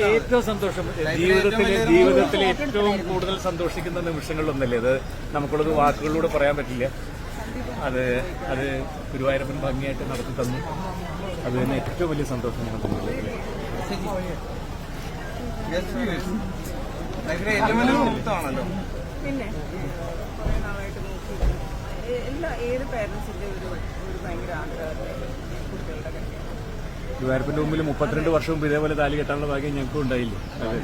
ഏറ്റവും സന്തോഷം ജീവിതത്തിലെ ഏറ്റവും കൂടുതൽ സന്തോഷിക്കുന്ന നിമിഷങ്ങളിലൊന്നല്ലേ അത്. നമുക്കുള്ളത് വാക്കുകളിലൂടെ പറയാൻ പറ്റില്ല. അത് ഗുരുവായൂരപ്പൻ ഭംഗിയായിട്ട് നടത്തി തന്നു. അത് തന്നെ ഏറ്റവും വലിയ സന്തോഷം ഞാൻ തോന്നുന്നു. പിന്നെ കുറെ നാളായിട്ട് നോക്കി ഏത് പേരൻസിന്റെ ഒരു ഭയങ്കര ആഗ്രഹം കുട്ടികളുടെ കല്യാണം. ഗുരുവായൂരപ്പന്റെ മുമ്പിൽ 32 വർഷം മുമ്പ് ഇതേപോലെ താലി കെട്ടാനുള്ള ഭാഗ്യം ഞങ്ങൾക്കും ഉണ്ടായില്ലേ. അതെ.